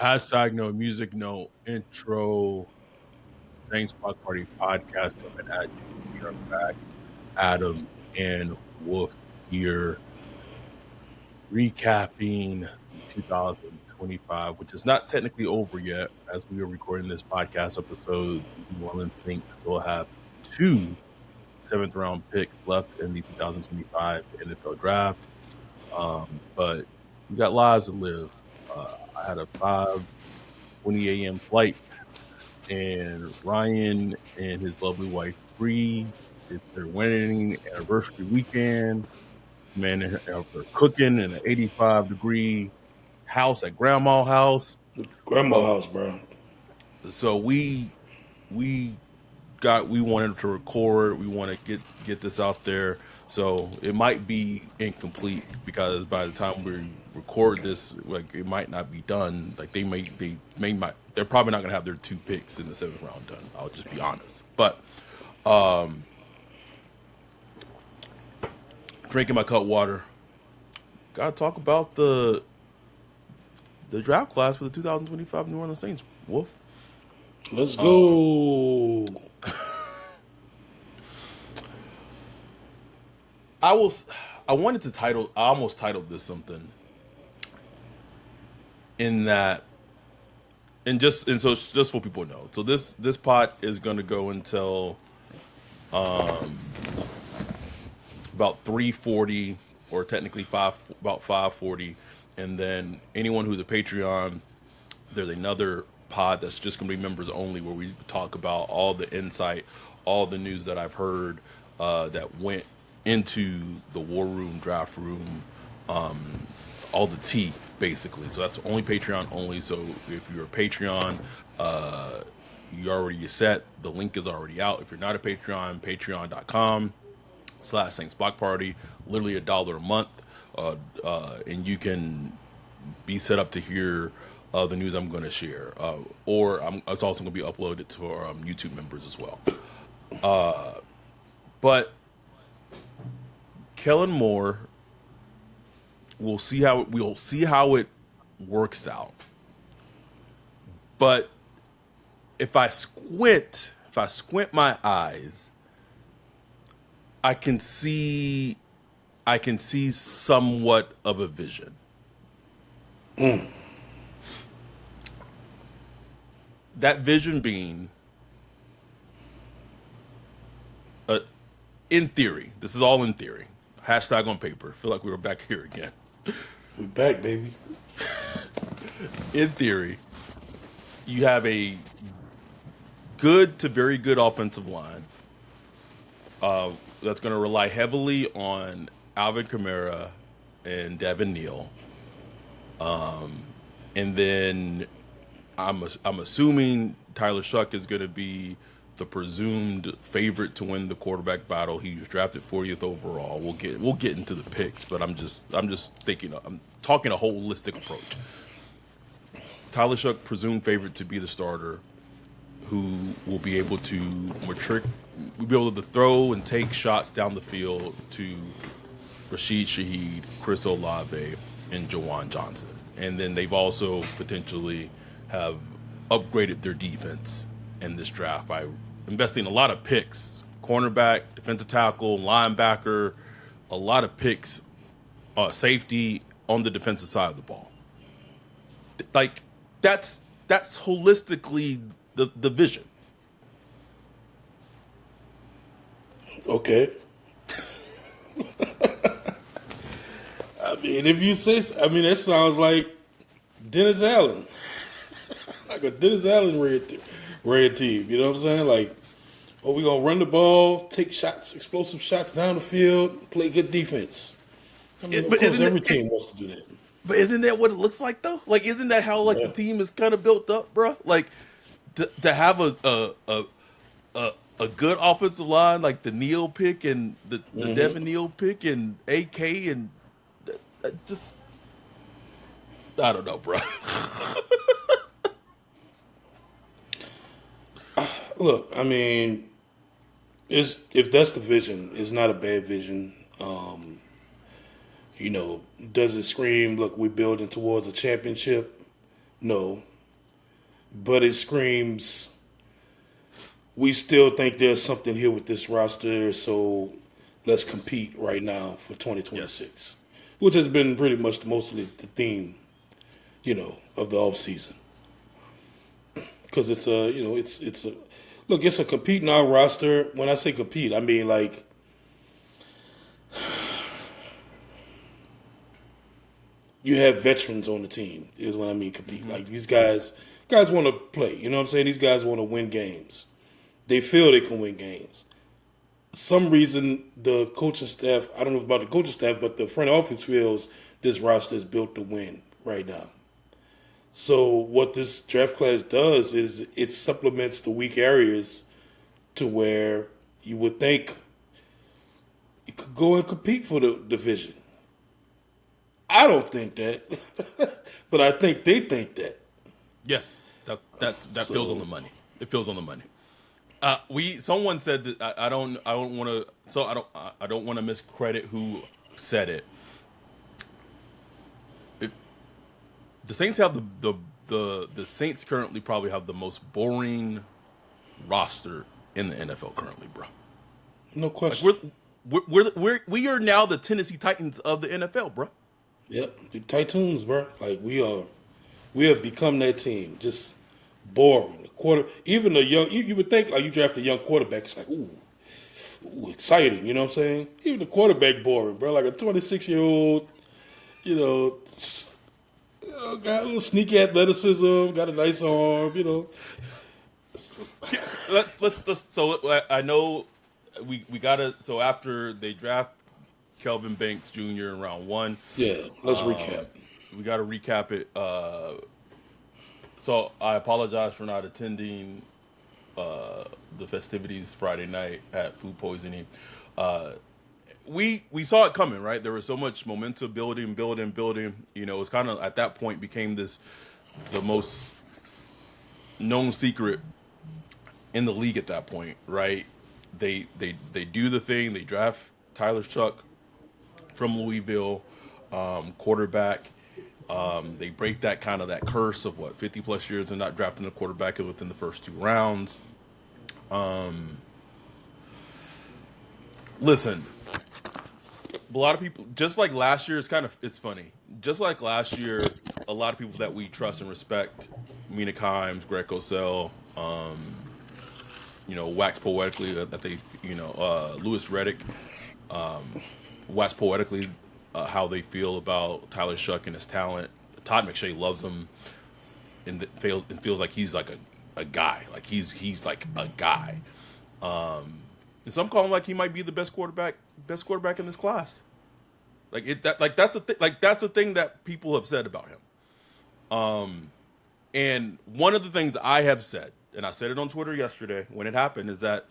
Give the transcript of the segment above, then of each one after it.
Hashtag no music, no intro. Saints Block Party podcast coming at you. We are back. Adam and Wolf here, recapping the 2025, which is not technically over yet. As we are recording this podcast episode, the New Orleans Saints still have two seventh round picks left in the 2025 NFL draft. But we got lives to live. I had a 5:20 a.m. flight, and Ryan and his lovely wife Bree, it's their wedding anniversary weekend. Man, they're cooking in an 85-degree house at Grandma's house. Grandma So, house, bro. so we we wanted to record. We want to get this out there. So it might be incomplete because by the time we record this, like it might not be done. Like they're probably not gonna have their two picks in the seventh round done. I'll just be honest. But drinking my cut water. Gotta talk about the draft class for the 2025 New Orleans Saints. Wolf. Let's go. I was I wanted to title. I almost titled this something in that, and so just so people know. So this pot is going to go until about 3:40, or technically about 5:40, and then anyone who's a Patreon, there's another pod that's just going to be members only, where we talk about all the insight, all the news that I've heard that went into the war room, draft room, all the tea, basically. So that's only Patreon only. So if you're a Patreon, you already set. The link is already out. If you're not a Patreon, patreon.com/Saints Block Party, literally $1 a month, and you can be set up to hear the news I'm going to share, it's also going to be uploaded to our YouTube members as well. But Kellen Moore, we'll see how it works out. But if I squint my eyes, I can see somewhat of a vision. That vision being, in theory, this is all in theory. Hashtag on paper. Feel like we were back here again. We back, baby. In theory, you have a good to very good offensive line that's going to rely heavily on Alvin Kamara and Devin Neal, and then I'm assuming Tyler Shuck is going to be the presumed favorite to win the quarterback battle. He was drafted 40th overall. We'll get into the picks, but I'm just thinking, I'm talking a holistic approach. Tyler Shuck presumed favorite to be the starter, who will be able to throw and take shots down the field to Rashid Shaheed, Chris Olave, and Jawan Johnson. And then they've also potentially have upgraded their defense in this draft by investing a lot of picks, cornerback, defensive tackle, linebacker, a lot of picks, safety on the defensive side of the ball. Like that's holistically the vision. Okay. I mean, if you say, that sounds like Dennis Allen, like a Dennis Allen red team. You know what I'm saying? Like, we gonna run the ball, take shots, explosive shots down the field, play good defense. I mean, of course, every team wants to do that. But isn't that what it looks like though? Like, isn't that how the team is kind of built up, bro? Like, to have a good offensive line like the Neal pick and the Devin Neal pick and AK, and just, I don't know, bro. Look, I mean, if that's the vision, it's not a bad vision. Does it scream, look, we're building towards a championship? No. but it screams we still think there's something here with this roster, so let's compete right now for Yes. 2026, which has been pretty much mostly the theme, of the off season. Because it's a, it's a look, it's a compete now roster. When I say compete, I mean like you have veterans on the team. Is what I mean compete. Mm-hmm. Like these guys want to play. You know what I'm saying? These guys want to win games. They feel they can win games. Some reason the coaching staff, I don't know about the coaching staff, but the front office feels this roster is built to win right now. So what this draft class does is it supplements the weak areas to where you would think you could go and compete for the division. I don't think that, but I think they think that. Yes, that feels on So the money. It feels on the money. Someone said that I don't want to I don't want to miscredit who said it. The Saints have the Saints currently probably have the most boring roster in the NFL currently, bro. No Like question. we are now the Tennessee Titans of the NFL, bro. Yep, the Titans, bro. Like we have become that team. Just boring. The quarter, even the young. You would think like you draft a young quarterback. It's like ooh, exciting. You know what I'm saying? Even the quarterback boring, bro. Like a 26-year-old. You know, got a little sneaky athleticism. Got a nice arm. Let's. So I know we gotta. So after they draft Kelvin Banks Jr. in round one, Yeah. Let's recap. we got to recap it. So I apologize for not attending the festivities Friday night at Food Poisoning. We saw it coming, right? There was so much momentum building. You know, it was kind of at that point became the most known secret in the league at that point, right? They do the thing. They draft Tyler Shuck from Louisville, quarterback. They break that curse of 50 plus years and not drafting a quarterback within the first two rounds. Listen, a lot of people, just like last year, it's funny. Just like last year, a lot of people that we trust and respect, Mina Kimes, Greg Cosell, wax poetically that they, Lewis Reddick, wax poetically how they feel about Tyler Shuck and his talent. Todd McShay loves him and feels like he's like a guy, like he's like a guy. And some call him like he might be the best quarterback in this class. That's the thing that people have said about him. And one of the things I have said, and I said it on Twitter yesterday when it happened, is that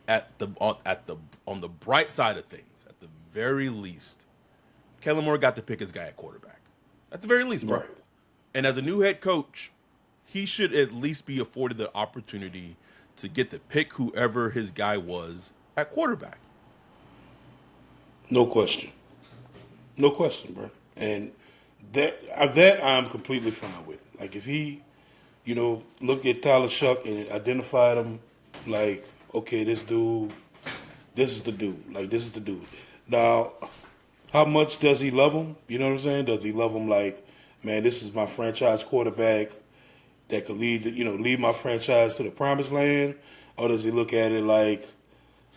on the bright side of things, at the very least, Kellen Moore got to pick his guy at quarterback. At the very least, bro. Right. And as a new head coach, he should at least be afforded the opportunity to get to pick whoever his guy was at quarterback. No question. No question, bro. And that I'm completely fine with. Like if he, look at Tyler Shuck and identified him, like, okay, this is the dude. Like this is the dude. Now, how much does he love him? You know what I'm saying? Does he love him like, man, this is my franchise quarterback that could lead my franchise to the promised land? Or does he look at it like,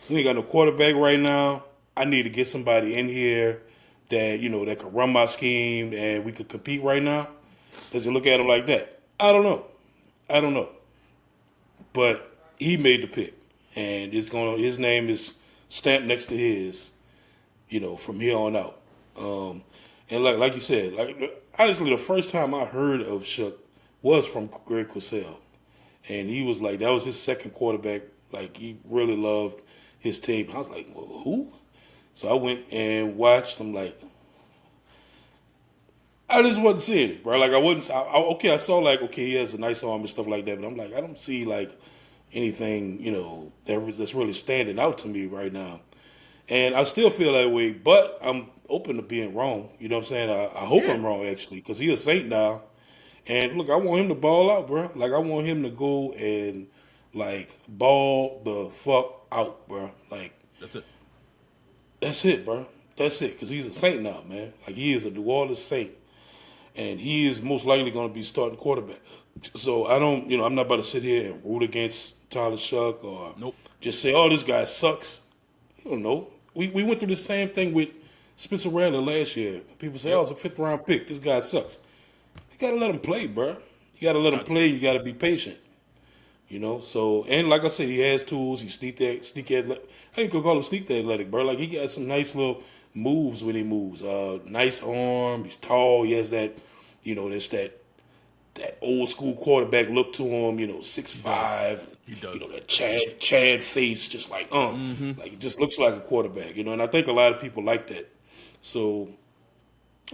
we ain't got no quarterback right now. I need to get somebody in here that, that could run my scheme and we could compete right now? Does he look at him like that? I don't know. But he made the pick. And his name is stamped next to his, from here on out. And like you said, honestly, the first time I heard of Shuck was from Greg Cosell. And he was like, that was his second quarterback. Like, he really loved his team. I was like, well, who? So I went and watched him. Like, I just wasn't seeing it, bro. Like, I saw, like, okay, he has a nice arm and stuff like that. But I'm like, I don't see, like, anything, that's really standing out to me right now. And I still feel that way, but I'm open to being wrong. You know what I'm saying? I hope I'm wrong, actually, because he's a Saint now. And look, I want him to ball out, bro. Like I want him to go and like ball the fuck out, bro. Like That's it. that's it, bro. That's it. Because he's a Saint now, man. Like he is a New Orleans Saint, and he is most likely going to be starting quarterback. So I don't, I'm not about to sit here and root against Tyler Shuck or Nope. just say, oh, this guy sucks. You don't know. We went through the same thing with Spencer Rattler last year. People say, oh, it's a 5th-round pick. This guy sucks. You got to let him play, bro. You got to let him play. You got to be patient. So, and like I said, he has tools. He's sneak athletic. I ain't gonna call him sneak athletic, bro. Like he got some nice little moves when he moves. Nice arm. He's tall. He has that, there's that old school quarterback look to him. 6'5". He does. That Chad face, just like like it just looks like a quarterback. And I think a lot of people like that. So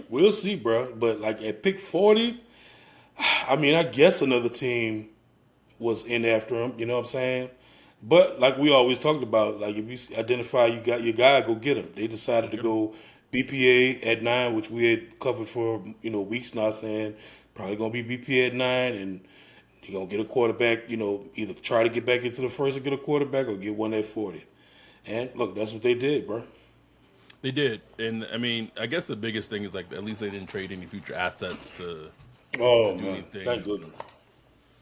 we'll see, bro. But like at pick 40, I mean, I guess another team was in after him, you know what I'm saying? But like we always talked about, like if you identify you got your guy, go get him. They decided to go BPA at 9, which we had covered for weeks now, saying probably gonna be BPA at 9, and you're gonna get a quarterback. Either try to get back into the first and get a quarterback, or get one at 40. And look, that's what they did, bro. They did, and I mean, I guess the biggest thing is like at least they didn't trade any future assets to Oh do man, anything thank goodness.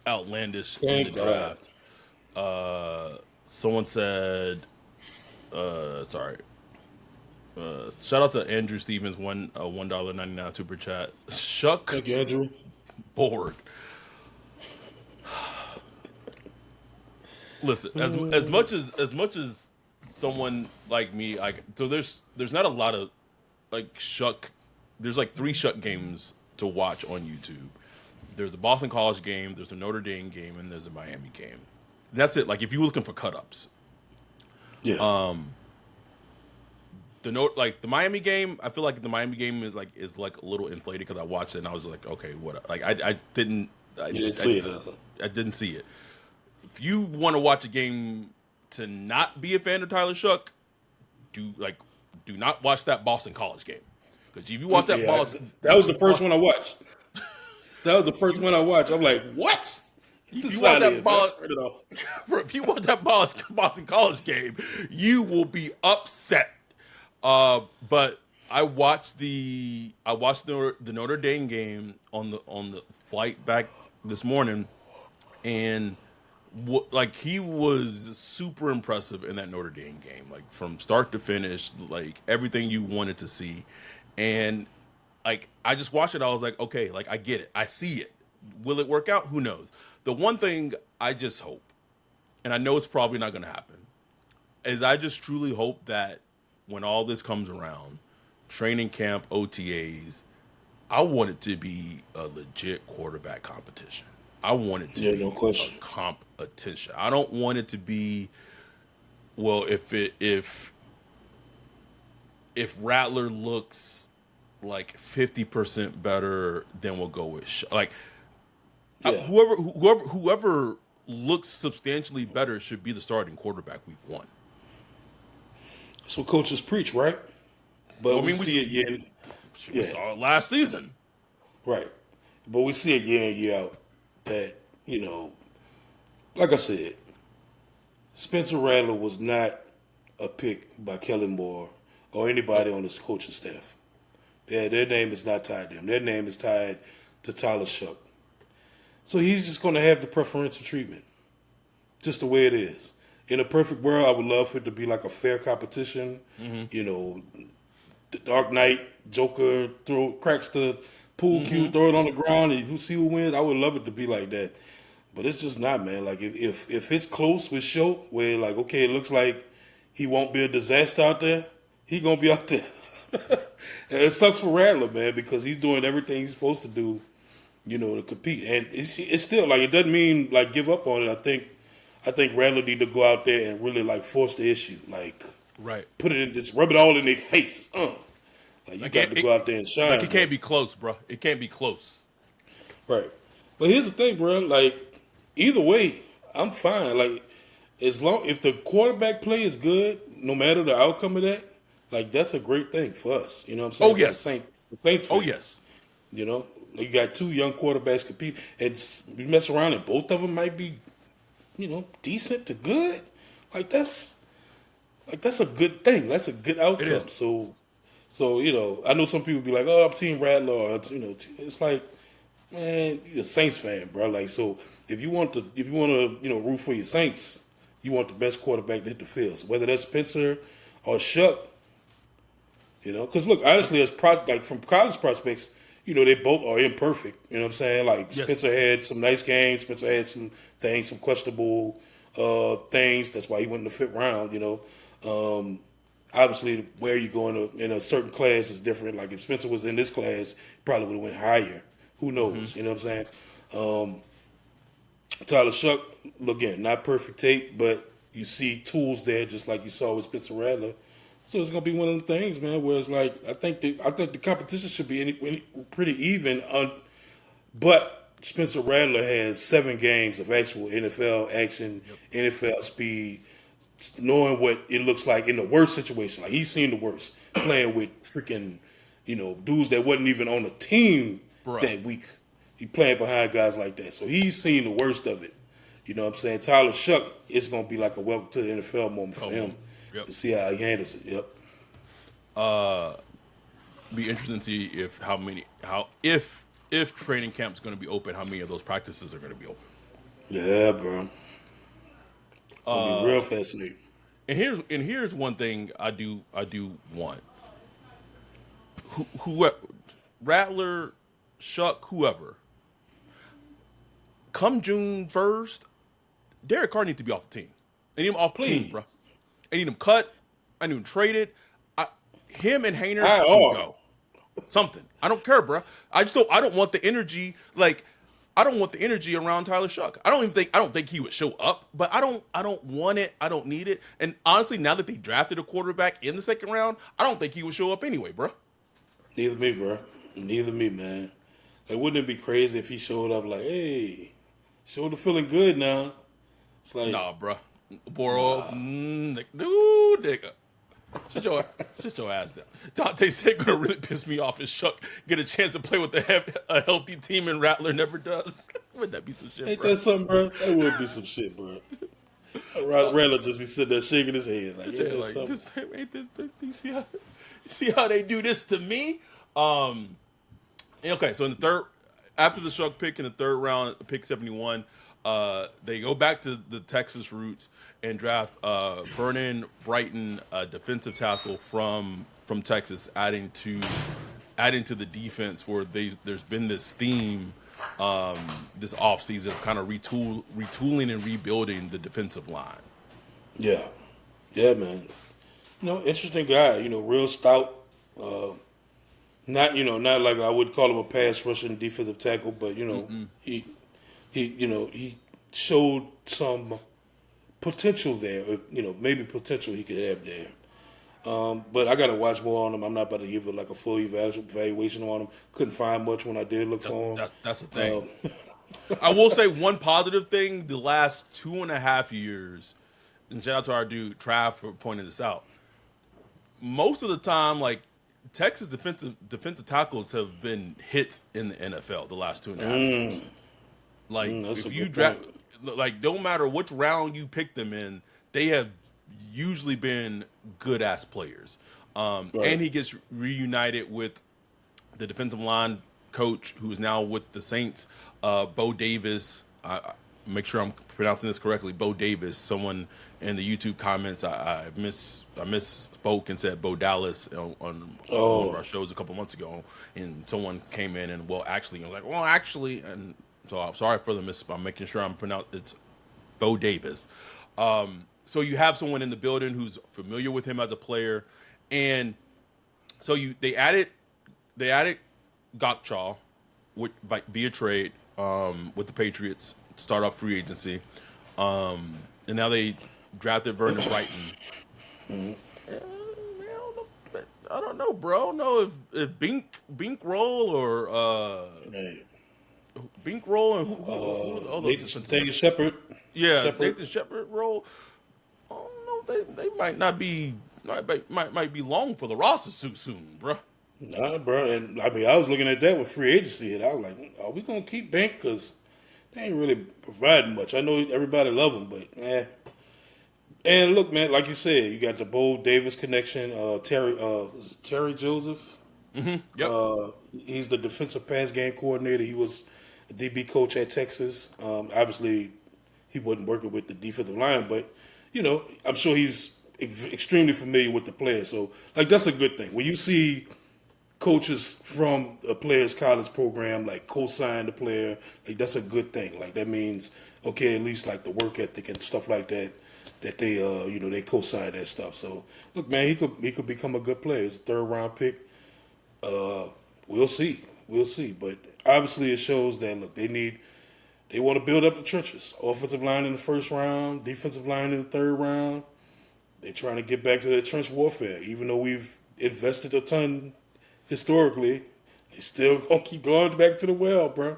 outlandish Thank in the God. draft. Someone said, sorry. Shout out to Andrew Stevens, $1.99 super chat. Shuck Thank you, Andrew. bored. Listen, as much as someone like me, like so there's not a lot of like Shuck. There's like 3 Shuck games to watch on YouTube. There's the Boston College game, there's the Notre Dame game, and there's a Miami game. That's it. Like if you're looking for cut ups, Yeah. the Miami game, I feel like the Miami game is like a little inflated because I watched it and I was like, okay, what? Like I didn't see it. Huh? I didn't see it. If you want to watch a game to not be a fan of Tyler Shuck, do not watch that Boston College game because if you watch that That was the first one I watched. That was the first one I watched. I'm like, what? if you watch that Boston College game, you will be upset. But I watched the Notre Dame game on the flight back this morning, and he was super impressive in that Notre Dame game, like from start to finish, like everything you wanted to see, and like I just watched it. I was like, okay, like I get it, I see it. Will it work out? Who knows? The one thing I just hope, and I know it's probably not going to happen, is I just truly hope that when all this comes around, training camp, OTAs, I want it to be a legit quarterback competition. I want it to be no question. a competition. I don't want it to be, well, if Rattler looks like 50% better, then we'll go with whoever looks substantially better should be the starting quarterback week 1. That's what coaches preach, right? But Well, I we mean, see it year in, We saw it last season. right. But we see it year in, year out that, like I said, Spencer Rattler was not a pick by Kellen Moore or anybody on his coaching staff. Yeah, their name is not tied to him. Their name is tied to Tyler Shuck. So he's just going to have the preferential treatment, just the way it is. In a perfect world, I would love for it to be like a fair competition. The Dark Knight, Joker cracks the pool cue, throw it on the ground, and you see who wins. I would love it to be like that. But it's just not, man. Like if it's close with Show, where like, okay, it looks like he won't be a disaster out there, he gonna be out there. And it sucks for Rattler, man, because he's doing everything he's supposed to do, to compete. And it's still like, it doesn't mean like give up on it. I think Rattler need to go out there and really like force the issue, like Right. put it in, just rub it all in their faces. Like you got to go out there and shine. Like it can't be close, bro. It can't be close. Right. But here's the thing, bro. Like either way, I'm fine. Like if the quarterback play is good, no matter the outcome of that, like that's a great thing for us. You know what I'm saying? Oh, yes. The Saints Oh fans, yes. Like you got two young quarterbacks compete, and you mess around, and both of them might be, decent to good. Like that's a good thing. That's a good It outcome. is. So I know some people be like, "Oh, I'm Team Rattler." Or, it's like, man, you're a Saints fan, bro. Like, so if you want to, root for your Saints, you want the best quarterback to hit the field. So whether that's Spencer or Shuck, because look, honestly, like from college prospects, they both are imperfect. You know what I'm saying? Like Yes. Spencer had some nice games. Spencer had some things, some questionable things. That's why he went in the fifth round. Obviously, where you go in a certain class is different. Like if Spencer was in this class, he probably would have went higher. Who knows? You know what I'm saying? Tyler Shuck, again, not perfect tape, but you see tools there, just like you saw with Spencer Rattler. So it's gonna be one of the things, man. Where it's like I think the competition should be pretty even. But Spencer Rattler has 7 games of actual NFL action, NFL speed, knowing what it looks like in the worst situation. Like he's seen the worst, playing with freaking, dudes that wasn't even on the team Bruh. that week. He playing behind guys like that. So he's seen the worst of it. You know what I'm saying? Tyler Shuck, it's going to be like a welcome to the NFL moment for him to see how he handles it. Yep. Be interesting to see if training camp's going to be open, how many of those practices are going to be open. Yeah, bro. It'll be real fascinating. And here's one thing I do want. Whoever, Rattler, Shuck, whoever. Come June 1st, Derek Carr needs to be off the team. I need him off the team, bro. I need him cut. I need him traded. Him and Hainer can go. Something. I don't care, bro. I don't want the energy. Like, I don't want the energy around Tyler Shuck. I don't think he would show up, but I don't want it. I don't need it. And honestly, now that they drafted a quarterback in the second round, I don't think he would show up anyway, bro. Neither me, bro. Neither me, man. Like, wouldn't it be crazy if he showed up like, hey, shoulder feeling good now? It's like, nah, bro. Dude, nigga. Sit your ass down. Dante said gonna really piss me off if Shuck get a chance to play with a healthy team and Rattler never does. Wouldn't that be some shit, ain't bro? that something, bro? That would be some shit, bro. Rattler just be sitting there shaking his head like, you see how they do this to me? Okay, so in the third, after the Shuck pick in the third round, pick 71, they go back to the Texas roots and draft Vernon Brighton, a defensive tackle from Texas, adding to the defense where there's been this theme this offseason of kind of retooling and rebuilding the defensive line. Yeah, man. Interesting guy. Real stout. Not like I would call him a pass rushing defensive tackle, but he showed some potential there. Maybe potential he could have there. But I got to watch more on him. I'm not about to give it like a full evaluation on him. Couldn't find much when I did look for him. That's the thing. I will say one positive thing: the last 2.5 years, and shout out to our dude Trav for pointing this out. Most of the time, like Texas defensive tackles have been hits in the NFL the last 2.5 years. Like if you draft, like no matter which round you pick them in, they have usually been good ass players. Right. And he gets reunited with the defensive line coach who is now with the Saints, Bo Davis. I make sure I'm pronouncing this correctly. Bo Davis. Someone in the YouTube comments, I misspoke and said Bo Dallas on one of our shows a couple months ago, and someone came in and I was like, and so I'm sorry for the I'm making sure I'm pronouncing it's Bo Davis. So you have someone in the building who's familiar with him as a player, and so they added Gokchaw via trade with the Patriots to start off free agency, and now they drafted Vernon Brighton. I don't know, bro. I don't know if Bink roll or Bink roll and who Nathan Shepard. Yeah, Nathan Shepard role. I don't know. They might not be might be long for the roster suit soon, bro. Nah, bro. And I mean, I was looking at that with free agency, and I was like, are we gonna keep Bank? Because they ain't really providing much. I know everybody love him, but And look, man, like you said, you got the Bo Davis connection. Terry Joseph. Yep. He's the defensive pass game coordinator. He was a DB coach at Texas. Obviously, he wasn't working with the defensive line, but I'm sure he's extremely familiar with the players. So, like, that's a good thing. When you see coaches from a player's college program like co-sign the player, like that's a good thing. Like that means okay, at least like the work ethic and stuff like that. That they they co-sign that stuff. So look, man, he could become a good player. He's a third round pick. We'll see. We'll see. But obviously, it shows that look, they want to build up the trenches. Offensive line in the first round, defensive line in the third round. They're trying to get back to that trench warfare. Even though we've invested a ton historically, they still gonna keep going back to the well, bro.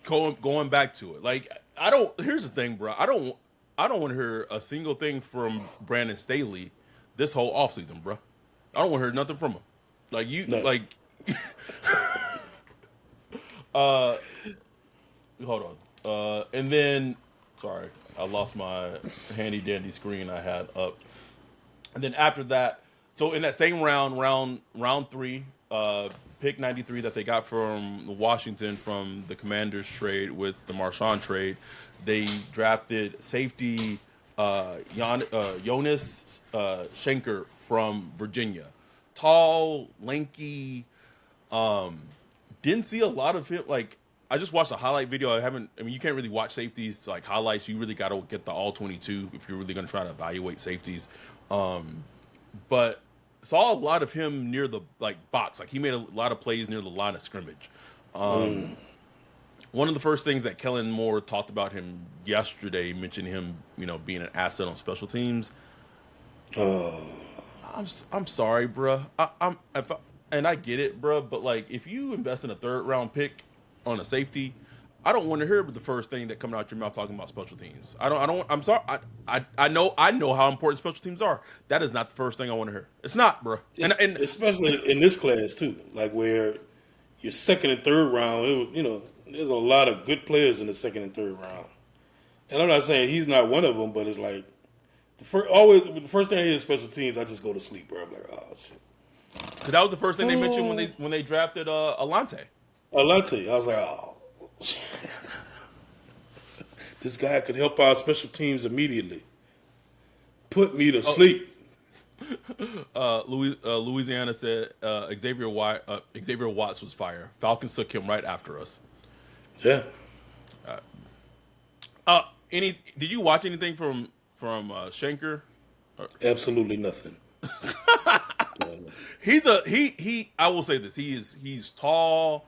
Going back to it, like I don't. Here's the thing, bro. I don't want to hear a single thing from Brandon Staley this whole offseason, bro. I don't want to hear nothing from him. Like you, No. like, uh, hold on. And then, sorry, I lost my handy dandy screen I had up. And then after that, so in that same round three, pick 93 that they got from Washington from the Commanders trade with the Marshawn trade, they drafted safety Jonas Schenker from Virginia. Tall, lanky. Didn't see a lot of him. Like I just watched a highlight video. I mean, you can't really watch safeties like highlights. You really got to get the all 22 if you're really going to try to evaluate safeties. But saw a lot of him near the box. Like he made a lot of plays near the line of scrimmage. One of the first things that Kellen Moore talked about him yesterday, mentioned him, being an asset on special teams. I'm sorry, bruh. And I get it, bruh. But like, if you invest in a third round pick on a safety, I don't want to hear the first thing that coming out your mouth talking about special teams. I don't. I'm sorry. I know how important special teams are. That is not the first thing I want to hear. It's not, bruh. And Especially in this class too, like where your second and third round, there's a lot of good players in the second and third round. And I'm not saying he's not one of them, but it's like the first thing I hear is special teams, I just go to sleep, bro. I'm like, oh shit. Cause that was the first thing they mentioned when they drafted Alante. Alante, I was like, oh, this guy could help our special teams immediately. Put me to sleep. Louisiana said Xavier Watts was fire. Falcons took him right after us. Yeah. Did you watch anything from Schenker? Absolutely nothing. He I will say this. He's tall.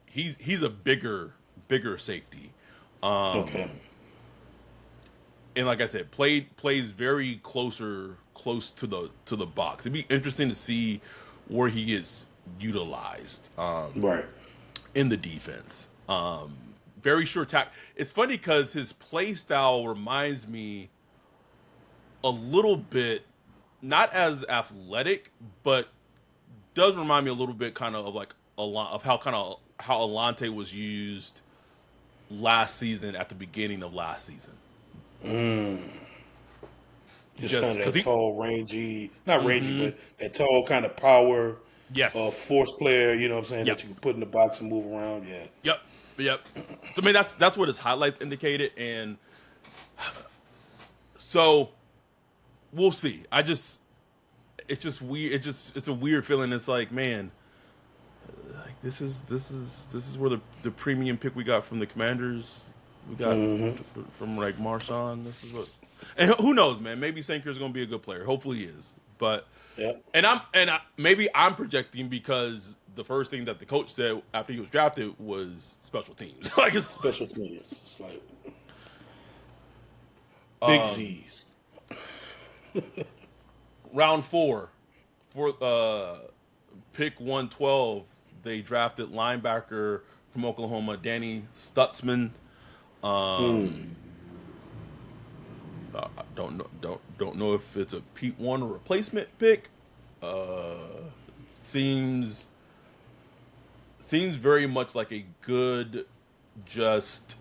He's a bigger safety. Okay. And like I said, plays very close to the box. It'd be interesting to see where he gets utilized Right. in the defense. Very sure tack. It's funny because his play style reminds me a little bit, not as athletic, but does remind me a little bit kind of like of how Alante was used last season at the beginning of last season. Just kind of that tall, rangy, not rangy, but that tall kind of power, Yes. force player, you know what I'm saying, Yep. that you can put in the box and move around, yeah. Yep. So I mean that's what his highlights indicated, and so we'll see. It's just weird. It's a weird feeling. It's like, man, like this is where the premium pick we got from the Commanders, we got from like Marshawn. This is what, and who knows, man? Maybe Sanker's going to be a good player. Hopefully, he is. But maybe I'm projecting because the first thing that the coach said after he was drafted was special teams. Like it's Special teams. It's like big Z's. round 4 for pick 112. They drafted linebacker from Oklahoma, Danny Stutzman. Don't know if it's a Pete Warner replacement pick. Seems very much like a good, just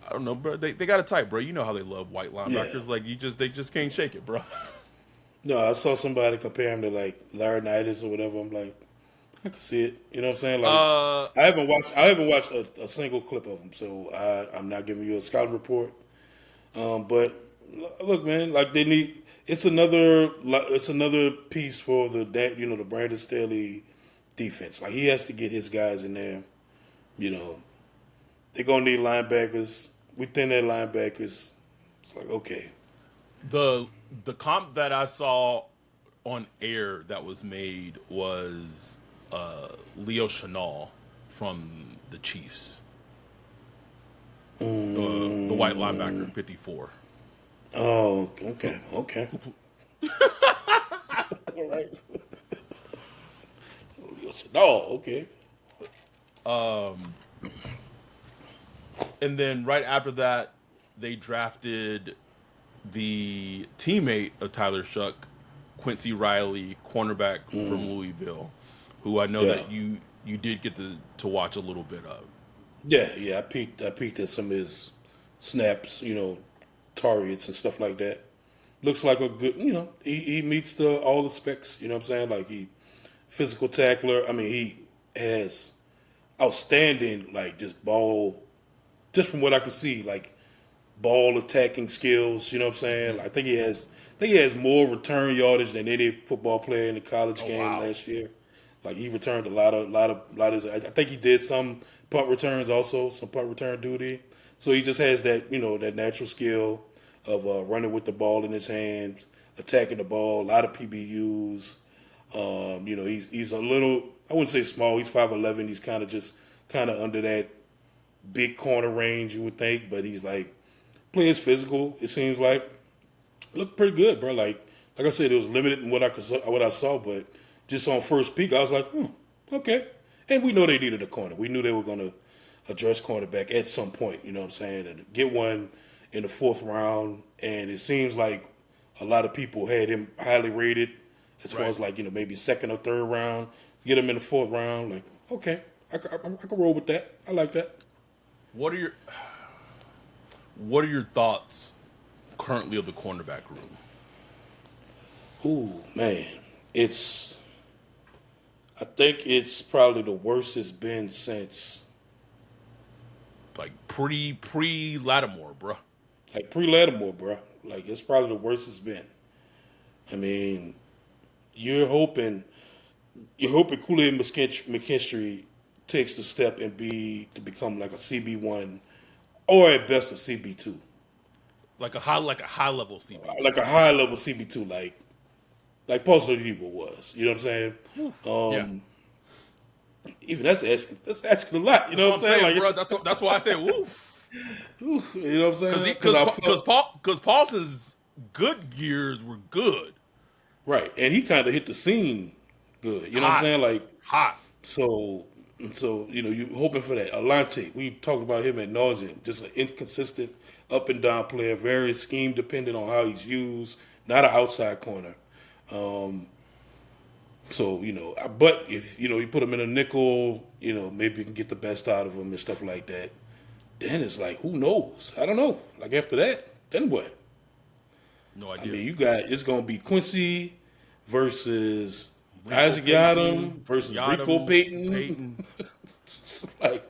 I don't know, bro. They got a type, bro. You know how they love white Yeah. linebackers. Like they just can't shake it, bro. No, I saw somebody compare him to like Laurinaitis or whatever. I'm like, I can see it. You know what I'm saying? Like, Uh, I haven't watched a single clip of him, so I'm not giving you a scouting report. But look, man, like they need. It's another piece for the Brandon Staley defense. Like he has to get his guys in there. You know, they're gonna need linebackers. We thin their linebackers. It's like okay, the comp that I saw on air that was made was Leo Chenal from the Chiefs, the white linebacker, 54. oh, okay. All right. No, okay. And then right after that, they drafted the teammate of Tyler Shuck, Quincy Riley, cornerback from Louisville, who I know Yeah. that you did get to watch a little bit of. Yeah. I peeked at some of his snaps, targets and stuff like that. Looks like a good, he meets all the specs. You know what I'm saying? Like he physical tackler. I mean, he has outstanding like just from what I can see, like ball attacking skills. You know what I'm saying? I think he has more return yardage than any football player in the college game wow. last year. Like he returned a lot of. I think he did some punt returns also, some punt return duty. So he just has that natural skill of running with the ball in his hands, attacking the ball. A lot of PBUs. He's a little. I wouldn't say small. He's 5'11". He's kind of under that big corner range you would think, but he's like plays physical. It seems like looked pretty good, bro. Like I said, it was limited in what I saw, but just on first peek, I was like, okay. And we know they needed a corner. We knew they were going to address cornerback at some point. You know what I'm saying? And get one in the fourth round, and it seems like a lot of people had him highly rated as far Right. as like maybe second or third round. Get him in the fourth round, like okay, I can roll with that. I like that. What are your thoughts currently of the cornerback room? Ooh, man. I think it's probably the worst it's been since Like pre Lattimore, bro. like pre-Lattimore, bro. Like it's probably the worst it's been. I mean, you're hoping Kool-Aid McKinstry takes the step and to become like a CB1 or at best a CB2. Like a high level CB. Like a high level CB2 like Paulson Adebo was. You know what I'm saying? Yeah. Even that's asking a lot. You know what I'm saying? bro. That's why I say woof. You know what I'm saying? Because Paulson's good years were good. right, and he kind of hit the scene good. You know what Hot. I'm saying? Like Hot. so, you hoping for that. Alante, we talked about him at nauseam. Just an inconsistent up and down player, very scheme dependent on how he's used. Not an outside corner. So but if you put him in a nickel, maybe you can get the best out of him and stuff like that. Then it's like, who knows? I don't know. Like after that, then what? No I idea. mean, it's gonna be Quincy versus Rico Isaac Payton, Yadam versus Rico Payton. like,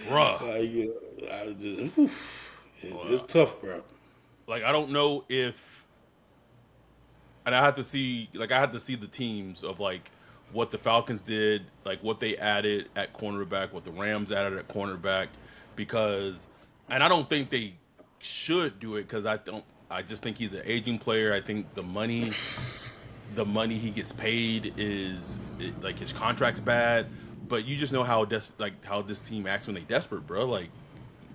Bruh. it's tough, bro. Like I don't know if, and I had to see the teams of like what the Falcons did, like what they added at cornerback, what the Rams added at cornerback, because, and I don't think they should do it because I just think he's an aging player. I think the money he gets paid like his contract's bad, but you just know how this team acts when they desperate, bro. Like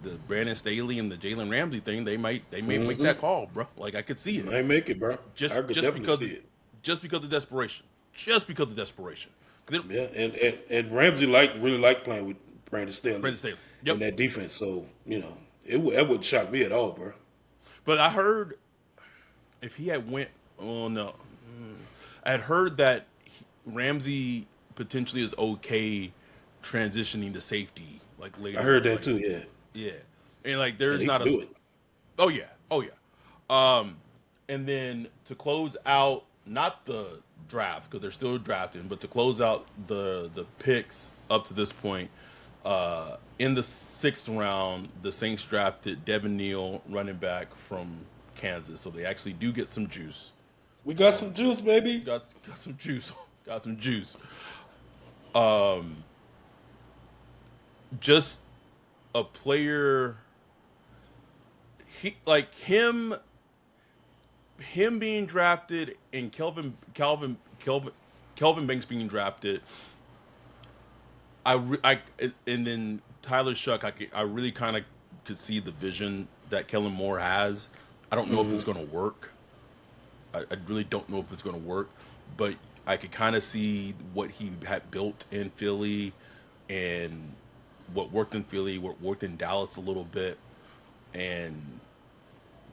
the Brandon Staley and the Jalen Ramsey thing, they may make that call, bro. Like I could see it. I make it, bro. Just I could just definitely because see it. just because of desperation. Just because of desperation. Yeah, and Ramsey really liked playing with Brandon Staley. Yep. In that defense, so that wouldn't shock me at all, bro. But I heard if he had went, oh no, I had heard that Ramsey potentially is okay transitioning to safety like later. I heard that Like, too. Yeah, yeah, and like and there's he can not a. do it. Oh yeah, oh yeah. And then to close out, not the draft because they're still drafting, but to close out the picks up to this point, in the sixth round, the Saints drafted Devin Neal, running back from Kansas, so they actually do get some juice. We got some juice, baby. Got some juice. Got some juice. Just a player. He like him being drafted and Kelvin Banks being drafted. And then Tyler Shuck. I really kind of could see the vision that Kellen Moore has. I don't know if it's going to work. I really don't know if it's going to work, but I could kind of see what he had built in Philly and what worked in Philly, what worked in Dallas a little bit, and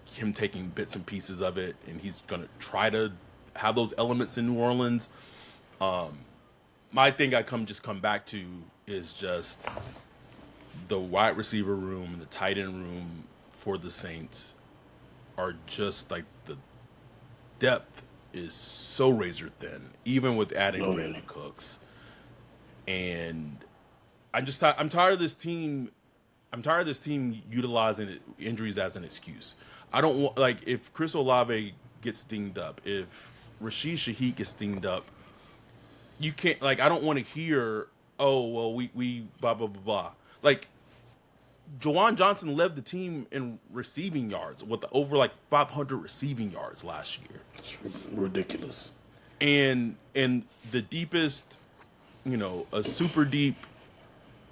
him taking bits and pieces of it, and he's going to try to have those elements in New Orleans. My thing I come back to is just the wide receiver room and the tight end room for the Saints are just like the depth is so razor thin, even with adding Brandon Cooks. And I'm tired of this team. I'm tired of this team utilizing injuries as an excuse. I don't want like if Chris Olave gets dinged up, if Rashid Shaheed gets dinged up, you can't like I don't want to hear we blah blah blah blah. Like Jawan Johnson led the team in receiving yards with over like 500 receiving yards last year. It's ridiculous. And the deepest, a super deep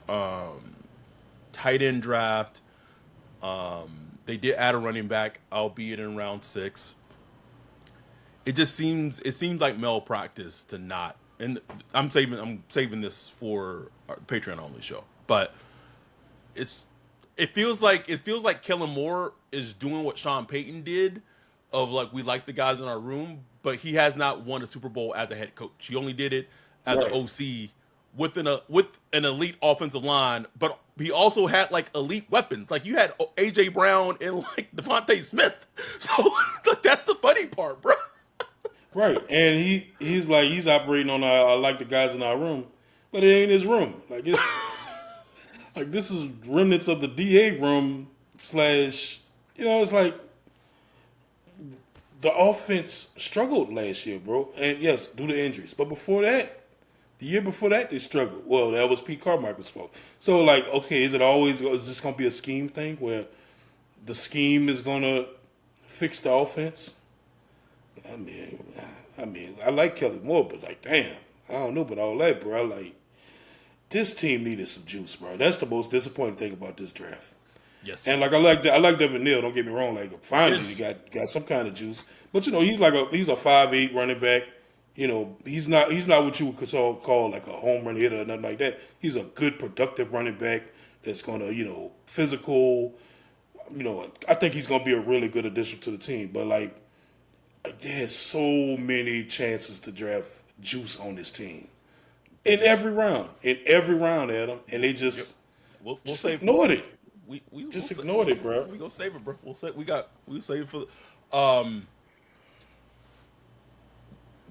tight end draft. They did add a running back, albeit in round 6. It seems like malpractice to not. And I'm saving this for our Patreon only show, but it feels like Kellen Moore is doing what Sean Payton did, of like we like the guys in our room, but he has not won a Super Bowl as a head coach. He only did it as an OC with an elite offensive line, but he also had like elite weapons. Like you had AJ Brown and like Devontae Smith. So like that's the funny part, bro. Right, and he's operating on I like the guys in our room, but it ain't his room. Like it's like this is remnants of the DA room / it's like the offense struggled last year, bro. And yes, due to injuries. But before that, the year before that, they struggled. Well, that was Pete Carmichael's fault. So, like, okay, is this going to be a scheme thing where the scheme is going to fix the offense? I mean, I like Kelly Moore, but like, damn, I don't know about all that, bro. Like, this team needed some juice, bro. That's the most disappointing thing about this draft. Yes. And like I like Devin Neal. Don't get me wrong. Like finally, he got some kind of juice. But he's a 5'8" running back. He's not what you would call like a home run hitter or nothing like that. He's a good productive running back that's gonna physical. I think he's gonna be a really good addition to the team. But like there's so many chances to draft juice on this team in every round, Adam, and they just we'll ignored it. We ignored it, bro. We gonna save it, bro. We'll save it for.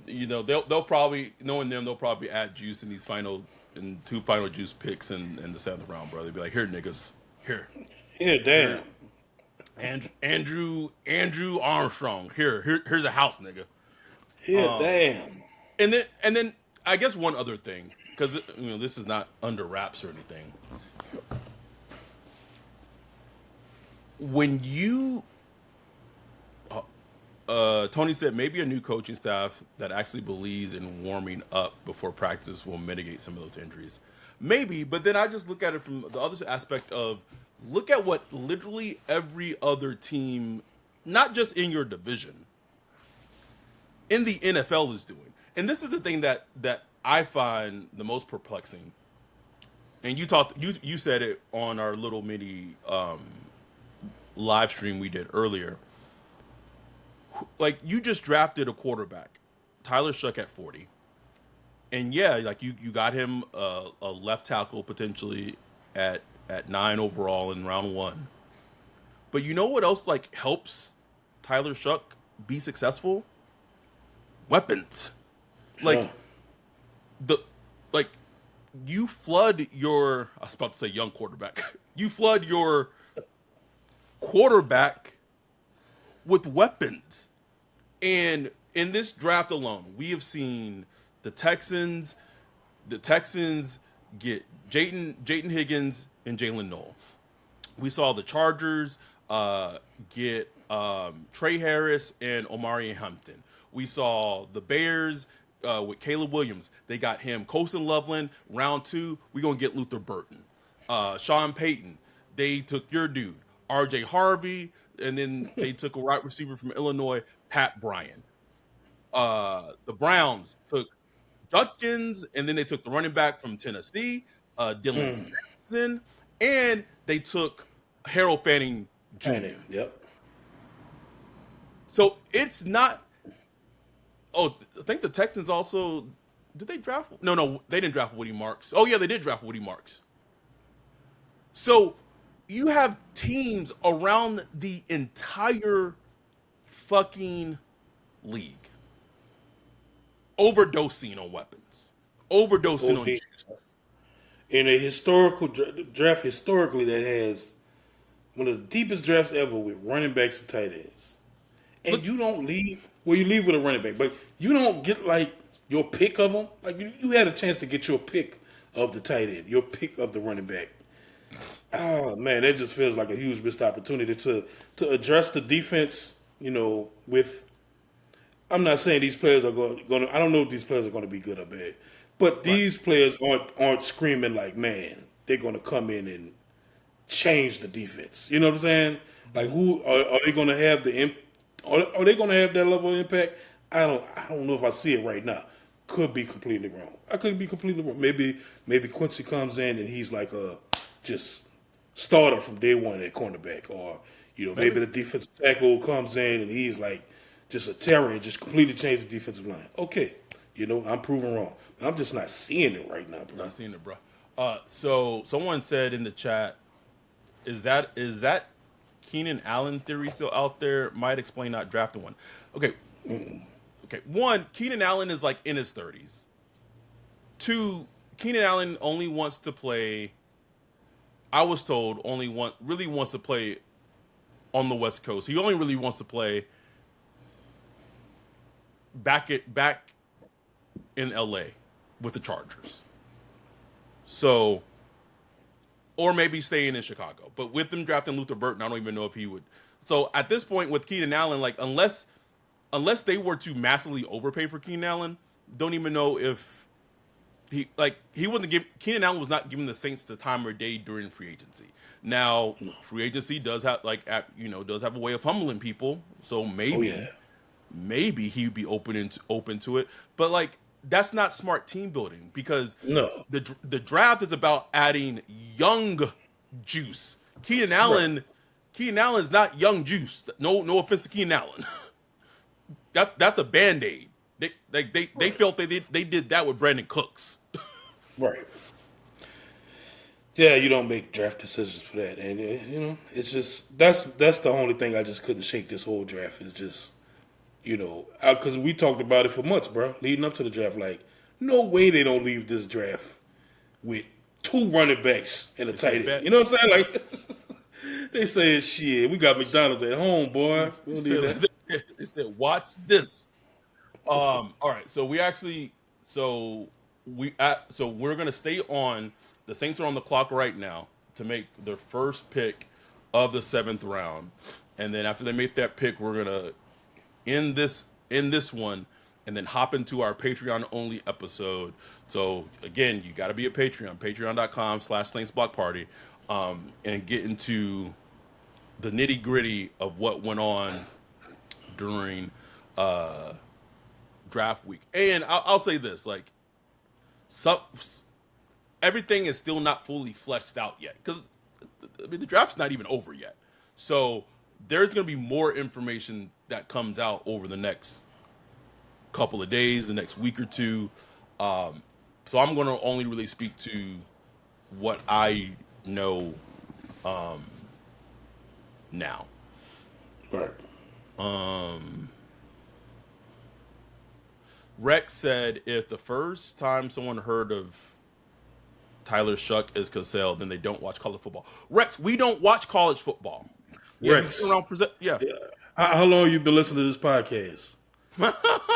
They'll probably knowing them, they'll probably add juice in these two final juice picks in the 7th round, bro. They'll be like, here, niggas, here. Yeah, damn. Andrew Armstrong, here's a house, nigga. Yeah, damn. And then I guess one other thing, because this is not under wraps or anything. When you, Tony said maybe a new coaching staff that actually believes in warming up before practice will mitigate some of those injuries. Maybe, but then I just look at it from the other aspect of look at what literally every other team, not just in your division, in the NFL is doing. And this is the thing that I find the most perplexing. And you said it on our little mini live stream we did earlier. Like you just drafted a quarterback Tyler Shuck at 40. And yeah, like you got him a left tackle potentially at 9 overall in round 1. But you know what else like helps Tyler Shuck be successful? Weapons. Like Yeah. the like you flood your I was about to say young quarterback. You flood your quarterback with weapons. And in this draft alone, we have seen the Texans get Jayden Higgins and Jalen Noel. We saw the Chargers get Trey Harris and Omari Hampton. We saw the Bears with Caleb Williams. They got him. Colston Loveland, round 2. We're going to get Luther Burton. Sean Payton. They took your dude. RJ Harvey. And then they took a wide receiver from Illinois, Pat Bryan. The Browns took Judkins, and then they took the running back from Tennessee, Dylan Sampson, and they took Harold Fanning Jr. Yep. So it's not. Oh, I think the Texans also did they draft? No, they didn't draft Woody Marks. Oh yeah, they did draft Woody Marks. So you have teams around the entire fucking league overdosing on weapons, overdosing on juice. In a historical draft, historically, that has one of the deepest drafts ever with running backs and tight ends. And you don't leave, well, you leave with a running back, but you don't get like your pick of them. Like you had a chance to get your pick of the tight end, your pick of the running back. Oh man, that just feels like a huge missed opportunity to address the defense. You know, with I'm not saying these players are going to. I don't know if these players are going to be good or bad, but these players aren't screaming like, man, they're going to come in and change the defense. You know what I'm saying? Like, who are they going to have are they going to have that level of impact? I don't know if I see it right now. Could be completely wrong. I could be completely wrong. Maybe Quincy comes in and he's like a just starter from day one at cornerback, or maybe the defensive tackle comes in and he's like just a terror and just completely change the defensive line. Okay, I'm proven wrong. But I'm just not seeing it right now, bro. Not seeing it, bro. So someone said in the chat, is that Keenan Allen theory still out there? Might explain not drafting one. Okay. Okay. 1, Keenan Allen is like in his 30s. 2, Keenan Allen only wants to play. I was told really wants to play on the West Coast. He only really wants to play back in LA with the Chargers. So, or maybe staying in Chicago. But with them drafting Luther Burton, I don't even know if he would. So at this point with Keenan Allen, like unless they were to massively overpay for Keenan Allen, don't even know if Keenan Allen was not giving the Saints the time of day during free agency. Now, free agency does have does have a way of humbling people. So maybe he'd be open to it. But like that's not smart team building, because the draft is about adding young juice. Keenan Allen is not young juice. No offense to Keenan Allen. That's a Band-Aid. They felt they did that with Brandon Cooks. Right. Yeah, you don't make draft decisions for that, and it's just that's the only thing I just couldn't shake this whole draft is just because we talked about it for months, bro, leading up to the draft. Like, no way they don't leave this draft with 2 running backs and a tight end. You know what I'm saying? Like, they say, shit, we got McDonald's at home, boy. They said, watch this. All right, so we're gonna stay on. The Saints are on the clock right now to make their first pick of the 7th round, and then after they make that pick, we're gonna end this one, and then hop into our Patreon only episode. So again, you got to be at patreon.com/SaintsBlockParty, and get into the nitty gritty of what went on during draft week. And I'll say this, like, everything is still not fully fleshed out yet, because the draft's not even over yet. So there's going to be more information that comes out over the next couple of days, the next week or two. So I'm going to only really speak to what I know now. Right. Rex said if the first time someone heard of Tyler Shuck is Cassell, then they don't watch college football. Rex, we don't watch college football. Yeah, he's Rex. been around. Yeah. How long you been listening to this podcast?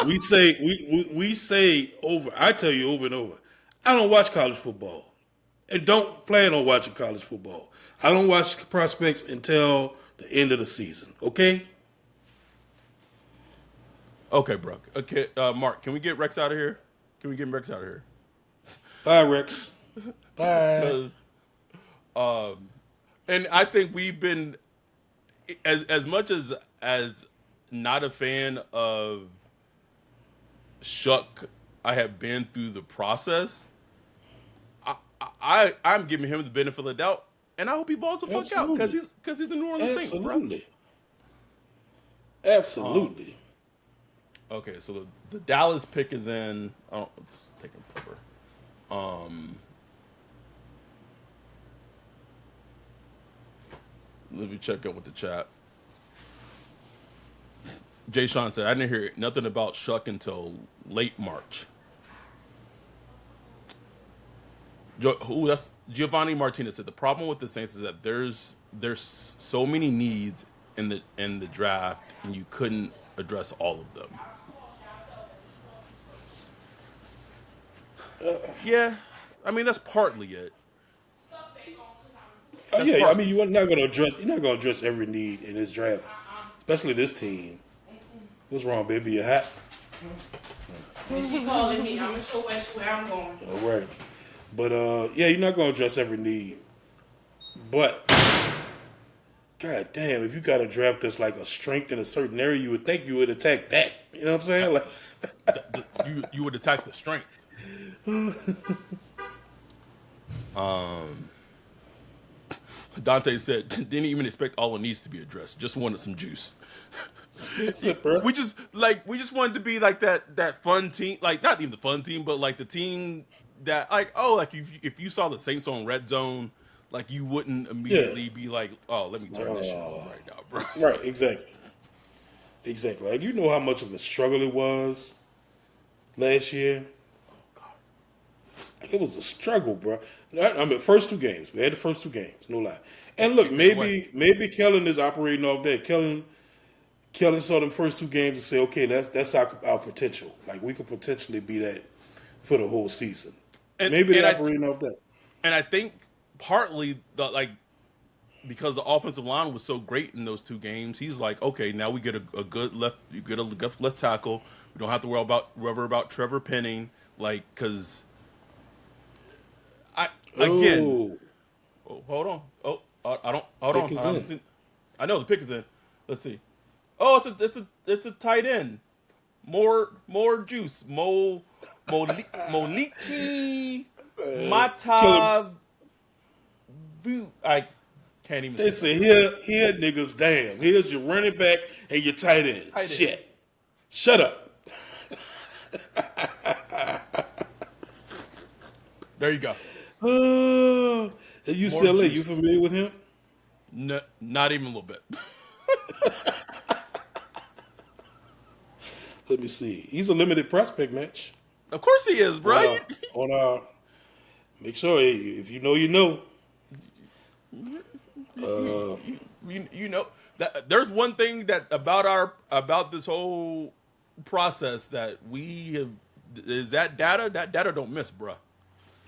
we say over. I tell you over and over. I don't watch college football, and don't plan on watching college football. I don't watch prospects until the end of the season. Okay. Okay, bro. Okay, Mark, can we get Rex out of here? Can we get Rex out of here? Bye, Rex. Bye. And I think we've been as much as not a fan of Shuck. I have been through the process. I'm giving him the benefit of the doubt, and I hope he balls the fuck out because he's the New Orleans Saints, bro. Absolutely. Okay, so the Dallas pick is in. Oh, let's take a cover. Let me check out with the chat. Jay Sean said, I didn't hear nothing about Shuck until late March. That's Giovanni Martinez said the problem with the Saints is that there's so many needs in the draft, and you couldn't address all of them. Yeah, I mean that's partly it. I mean you're not gonna address every need in this draft, especially this team. What's wrong, baby? You hot? When she calling me, I'm gonna show where I'm going. All right, but yeah, you're not gonna address every need. But god damn, if you got a draft that's like a strength in a certain area, you would think you would attack that. You know what I'm saying? Like you would attack the strength. Dante said didn't even expect all the needs to be addressed. Just wanted some juice. that's it, bro. We just wanted to be like that fun team, like not even the fun team, but like the team that like if you saw the Saints on Red Zone, like you wouldn't immediately be like, oh, let me turn this shit on right now, bro. Right, exactly. Like you know how much of a struggle it was last year. It was a struggle, bro. I mean, first two games. We had the first two games, no lie. And look, maybe Kellen is operating off that. Kellen saw them first two games and said, okay, that's our potential. Like we could potentially be that for the whole season. Maybe they're operating off that. And I think partly because the offensive line was so great in those two games, he's like, okay, now we get a good left. You get a left tackle. We don't have to worry about Trevor Penning, like because. Again, hold on. I don't. Hold on. I know the pick is in. Let's see. Oh, it's a tight end. More juice. Moliki Mata. I can't even. They say here niggas. Damn. Here's your running back and your tight end. Shit. Shut up. There you go. At UCLA, you familiar with him? No, not even a little bit. Let me see. He's a limited prospect match. Of course he is, bro. Make sure if you know, you know. You know that there's one thing that about this whole process that we have is that data. That data don't miss, bro.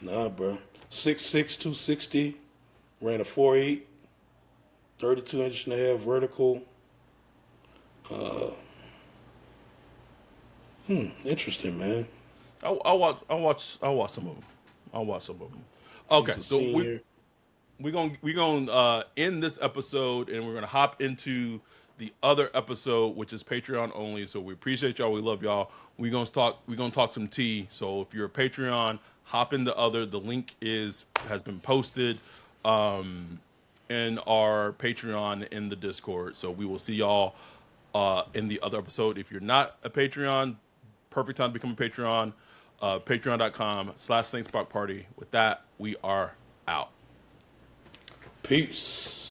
Nah, bro. 6'6", 260, ran a 4.8, 32 inch and a half vertical. Interesting, man. I'll watch some of them. Okay, so we're gonna end this episode and we're gonna hop into the other episode, which is Patreon only. So we appreciate y'all. We love y'all. We're gonna talk some tea. So if you're a Patreon, hop in the other. The link has been posted in our Patreon in the Discord. So we will see y'all in the other episode. If you're not a Patreon, perfect time to become a Patreon. Patreon.com/Saints Park Party. With that, we are out. Peace.